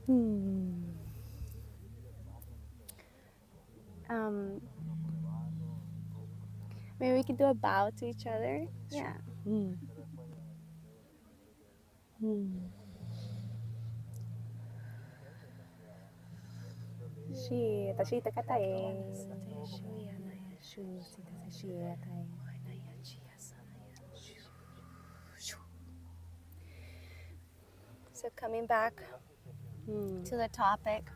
Um, maybe we could do a bow to each other. Yeah. Shi, ta shi ta ka tai. Shi anaya shu si ta sa shi tai. So coming back to the topic.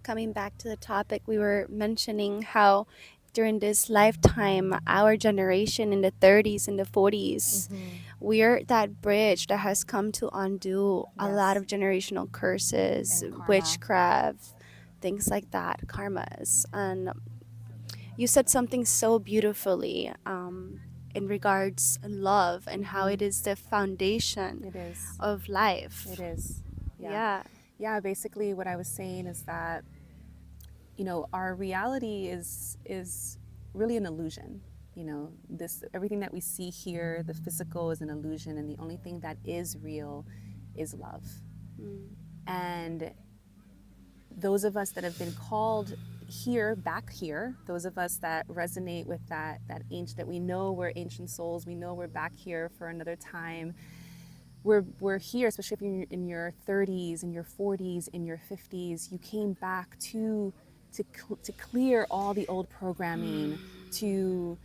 Coming back to the topic, we were mentioning how during this lifetime, our generation in the 30s and the 40s, we're that bridge that has come to undo a lot of generational curses, And karma. witchcraft, things like that, karmas. And you said something so beautifully in regards to love and how it is the foundation It is. of life. It is. Yeah. Yeah, basically what I was saying is that, you know, our reality is really an illusion. You know, this everything that we see here, the physical is an illusion, and the only thing that is real is love. And those of us that have been called here, back here, those of us that resonate with that ancient, that we know we're ancient souls, we know we're back here for another time. We're here, especially if you're in your 30s, in your 40s, in your 50s. You came back to clear all the old programming, to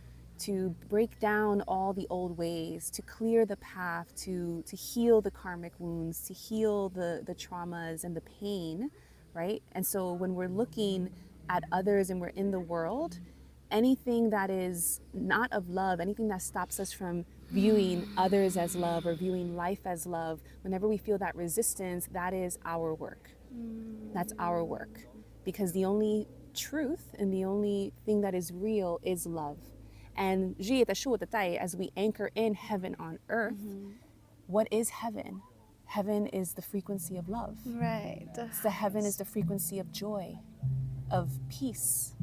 break down all the old ways, to clear the path, to heal the karmic wounds, to heal the traumas and the pain, right? And so when we're looking at others and we're in the world, anything that is not of love, anything that stops us from viewing others as love or viewing life as love, whenever we feel that resistance, that is our work. That's our work. Because the only truth and the only thing that is real is love. And as we anchor in heaven on earth, what is heaven? Heaven is the frequency of love. Right. So heaven is the frequency of joy, of peace,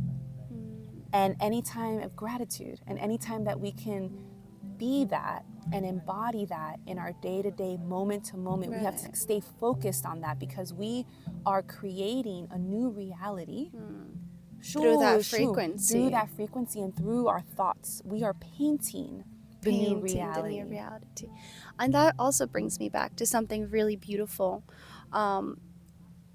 and any time of gratitude. And any time that we can be that and embody that in our day-to-day, moment-to-moment, we have to stay focused on that, because we are creating a new reality Through that frequency. Through that frequency and through our thoughts. We are painting the new reality. And that also brings me back to something really beautiful.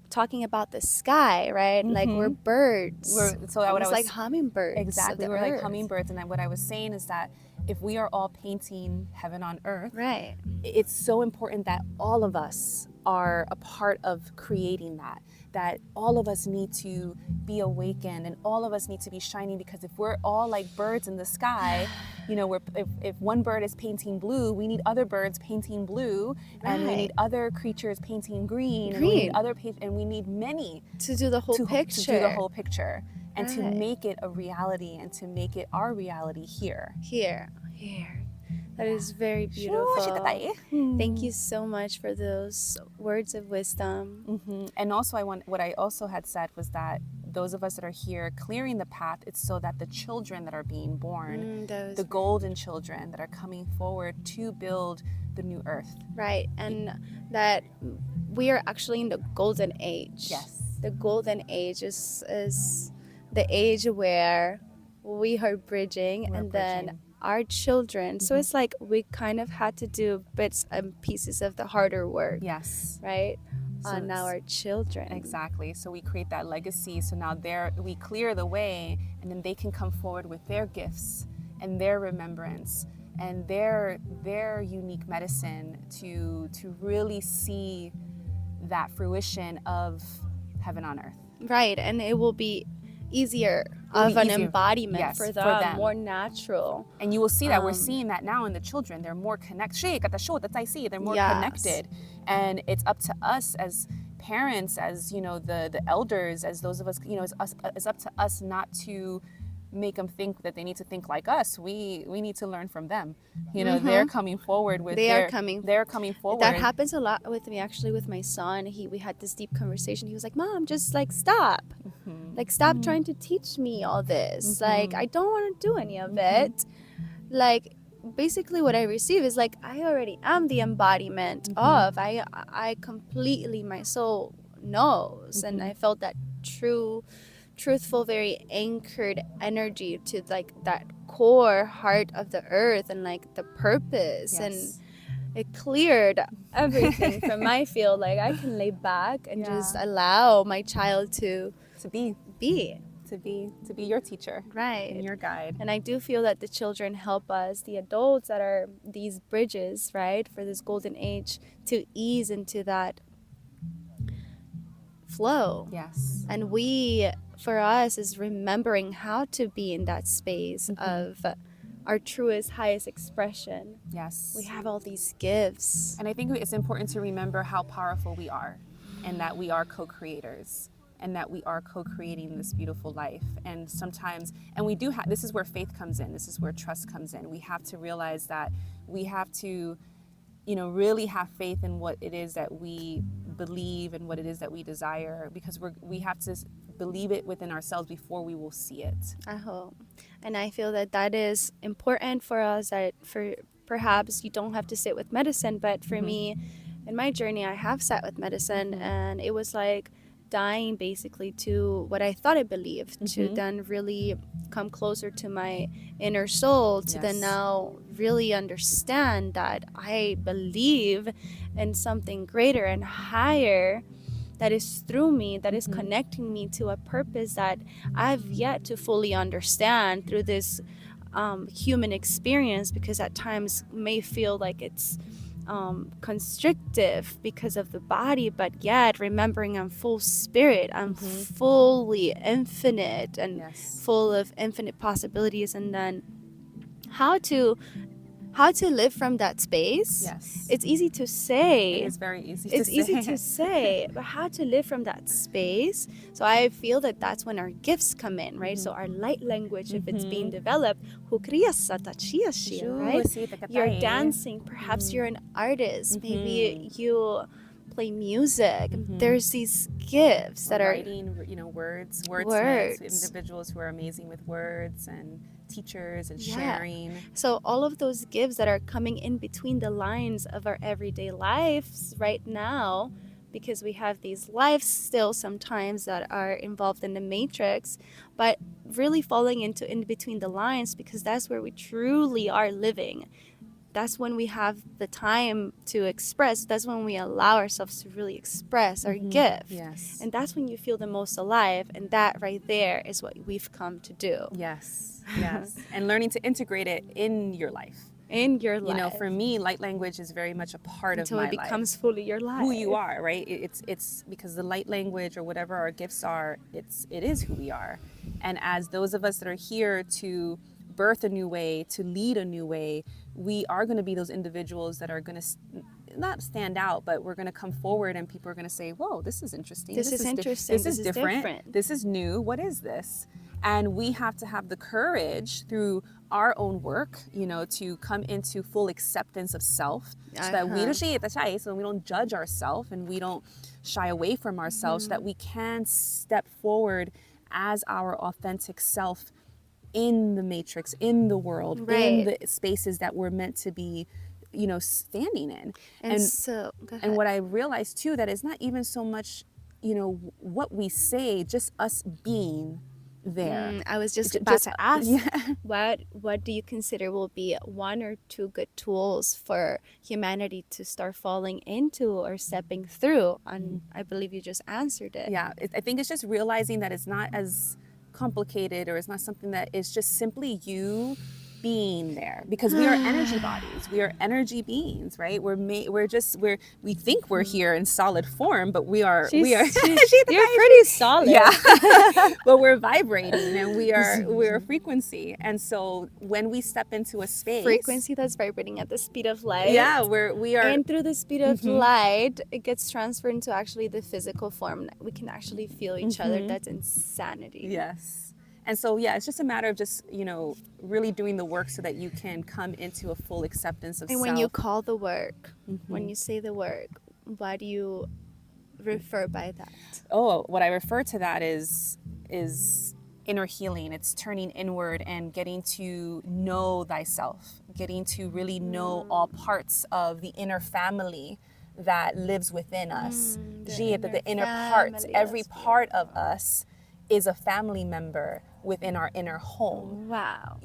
Talking about the sky, right? Like we're birds. Like hummingbirds. Exactly, we're like hummingbirds. And what I was saying is that if we are all painting heaven on earth, right, it's so important that all of us are a part of creating that all of us need to be awakened and all of us need to be shining, because if we're all like birds in the sky, you know, if one bird is painting blue, we need other birds painting blue, and we need other creatures painting green. And we need and we need many to do the whole picture. To do the whole picture and to make it a reality and to make it our reality here. That is very beautiful. Thank you so much for those words of wisdom. And also, what I also had said was that those of us that are here clearing the path, it's so that the children that are being born, the golden children that are coming forward to build the new earth. Right, and that we are actually in the golden age. Yes. The golden age is the age where we are bridging, then our children. So it's like we kind of had to do bits and pieces of the harder work. Yes. Right? On now our children. Exactly. So we create that legacy. So now we clear the way, and then they can come forward with their gifts and their remembrance and their unique medicine to really see that fruition of heaven on earth. Right. And it will be easier of an embodiment for them, more natural. And you will see that we're seeing that now in the children. They're more connected. They're more connected. And it's up to us as parents, as, you know, the elders, as those of us, you know, it's up to us not to make them think that they need to think like us. We need to learn from them. You know, they're coming forward with They're coming forward. That happens a lot with me, actually, with my son. We had this deep conversation. He was like, Mom, just like stop. Like stop trying to teach me all this. Like I don't want to do any of it. Like basically what I receive is like I already am the embodiment of. I completely, my soul knows, and I felt that truthful, very anchored energy to like that core heart of the earth and like the purpose. And Yes. it cleared everything from my field. Like I can lay back and just Yeah. allow my child to To be your teacher and right. your guide. And I do feel that the children help us, the adults that are these bridges, right, for this golden age, to ease into that flow. Yes. And we, for us, is remembering how to be in that space of our truest, highest expression. Yes. We have all these gifts. And I think it's important to remember how powerful we are, and that we are co-creators, and that we are co-creating this beautiful life. And sometimes, and we do have, this is where faith comes in, this is where trust comes in. We have to realize that we have to, really have faith in what it is that we believe and what it is that we desire, because we have to believe it within ourselves before we will see it. I hope. And I feel that that is important for us, that for perhaps you don't have to sit with medicine, but for me, in my journey, I have sat with medicine, and it was like dying basically to what I thought I believed, to then really come closer to my inner soul, to then now really understand that I believe in something greater and higher that is through me, that is connecting me to a purpose that I've yet to fully understand through this human experience, because at times may feel like it's constrictive because of the body, but yet remembering I'm full spirit, I'm fully infinite and full of infinite possibilities. And then how to live from that space. Yes. It's easy to say. It is very easy It's to easy say. to say, but how to live from that space. So I feel that that's when our gifts come in, right? So our light language, if it's being developed, right? You're dancing, perhaps you're an artist, maybe you play music. There's these gifts that are writing, wordsmiths, individuals who are amazing with words, and teachers, and sharing. So all of those gifts that are coming in between the lines of our everyday lives right now, because we have these lives still sometimes that are involved in the matrix, but really falling into in between the lines, because that's where we truly are living. That's when we have the time to express. That's when we allow ourselves to really express our gift. Yes. And that's when you feel the most alive. And that right there is what we've come to do. Yes. And learning to integrate it in your life. In your life. For me, light language is very much a part of my life. Until it becomes fully your life. Who you are, right? It's because the light language, or whatever our gifts are, it is who we are. And as those of us that are here to birth a new way, to lead a new way, we are going to be those individuals that are going to not stand out, but we're going to come forward, and people are going to say, whoa, this is interesting. This is interesting. This is different. This is new. What is this? And we have to have the courage through our own work, to come into full acceptance of self, so that we don't judge ourselves, and we don't shy away from ourselves, so that we can step forward as our authentic self in the matrix, in the world, in the spaces that we're meant to be, standing in. And what I realized too, that it's not even so much, what we say, just us being there. I was just about to ask, what do you consider will be one or two good tools for humanity to start falling into or stepping through? And I believe you just answered it. Yeah, I think it's just realizing that it's not as complicated, or it's not something that is just simply you being there, because we are energy bodies, we are energy beings, right? We think we're here in solid form, but you're pretty solid. But we're vibrating, and we're a frequency. And so when we step into a space, frequency that's vibrating at the speed of light, we are, and through the speed of light, it gets transferred into actually the physical form. We can actually feel each other. That's insanity. Yes. And so, it's just a matter of just, really doing the work, so that you can come into a full acceptance of self. And when you call the work, when you say the work, what do you refer by that? Oh, what I refer to that is inner healing. It's turning inward and getting to know thyself, getting to really know all parts of the inner family that lives within us. The inner parts, family, every that's part of us is a family member within our inner home. Wow.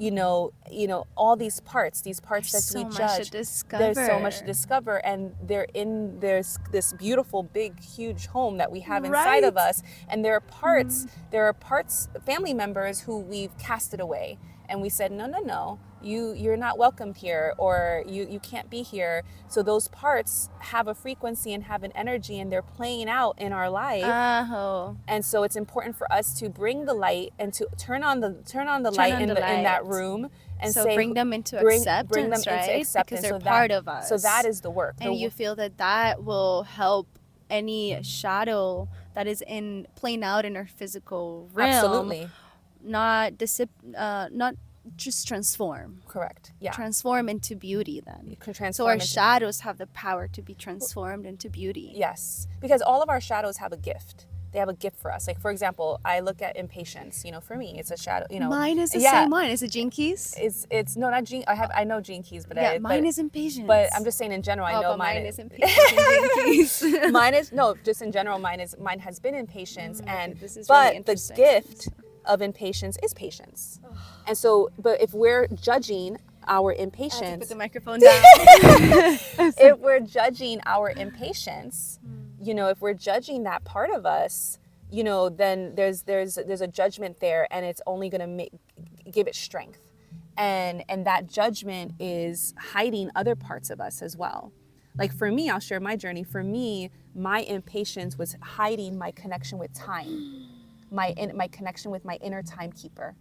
All these parts There's that so we much judge, to there's so much to discover. discover, and there's this beautiful big huge home that we have inside of Right. us, and there are parts family members who we've casted away, and we said no, you're not welcomed here, or you can't be here. So those parts have a frequency and have an energy, and they're playing out in our life. Oh. And so it's important for us to bring the light and to turn on the light on in the that light. room, and So say, bring them into bring acceptance, them into right? acceptance. Because they're So part of us. So that is the work. And you feel that that will help any shadow that is playing out in our physical realm. Absolutely. Not just transform. Correct. Yeah. Transform into beauty then. You can transform So our into- shadows have the power to be transformed into beauty. Yes, because all of our shadows have a gift. They have a gift for us. Like, for example, I look at impatience. For me, it's a shadow. Mine is the same one. Is it Gene Keys? It's no, not Gene. I know Gene Keys, but mine is impatience. But I'm just saying in general. I know but mine is is impatience and Gene Keys. Mine is no, just in general. Mine has been impatience, and this is but really the interesting. gift of impatience is patience. And so, but if we're judging our I have to impatience, put the microphone down. if we're judging our impatience, if we're judging that part of us, then there's a judgment there, and it's only going to give it strength, and that judgment is hiding other parts of us as well. Like for me, I'll share my journey. For me, my impatience was hiding my connection with time, my connection with my inner timekeeper,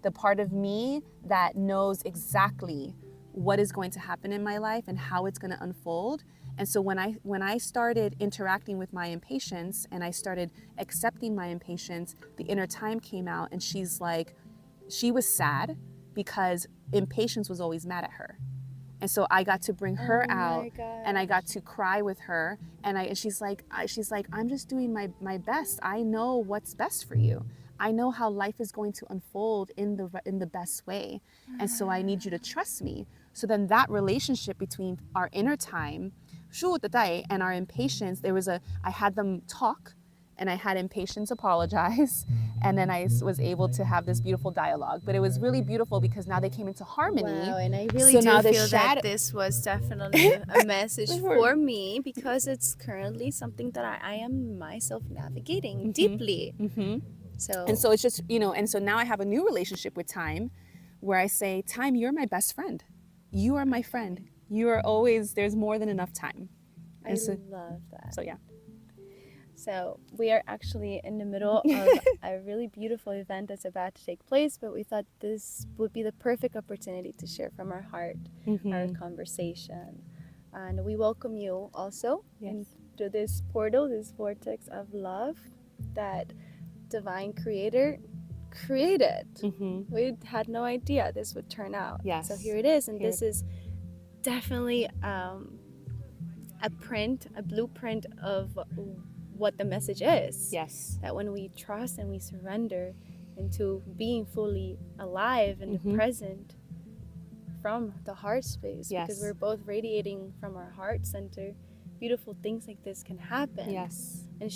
the part of me that knows exactly what is going to happen in my life and how it's going to unfold. And so when I started interacting with my impatience and I started accepting my impatience, the inner time came out, and she was sad because impatience was always mad at her. And so I got to bring her out, and I got to cry with her, and she's like, I'm just doing my best. I know what's best for you. I know how life is going to unfold in the best way. And so I need you to trust me. So then that relationship between our inner time and our impatience, I had them talk, and I had impatience apologize, and then I was able to have this beautiful dialogue. But it was really beautiful because now they came into harmony. Wow, and I really So do now the feel shadow- that this was definitely a message for me, because it's currently something that I am myself navigating deeply. So And so it's just, and so now I have a new relationship with time, where I say, time, you're my best friend. You are my friend. You are always, there's more than enough time. I And so, love that. so yeah. So we are actually in the middle of a really beautiful event that's about to take place, but we thought this would be the perfect opportunity to share from our heart, our conversation. And we welcome you also into this portal, this vortex of love that Divine Creator created. We had no idea this would turn out. Yes. So here it is, and Here this is definitely a blueprint of what the message is. Yes. That when we trust and we surrender into being fully alive in the present from the heart space, because Yes. we're both radiating from our heart center, beautiful things like this can happen. Yes. And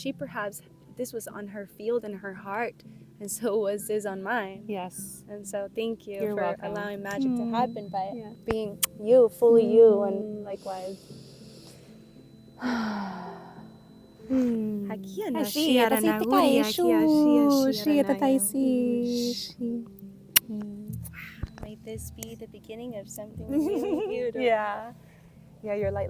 this was on her field in her heart, and so was this on mine. Yes. And so thank you You're for welcome. allowing magic to happen by Yeah. being you, fully you, and likewise. Aquí ana siya ranaguri, aquí asiya ranaguri. May this be the beginning of something really beautiful. Yeah. Yeah, you're light.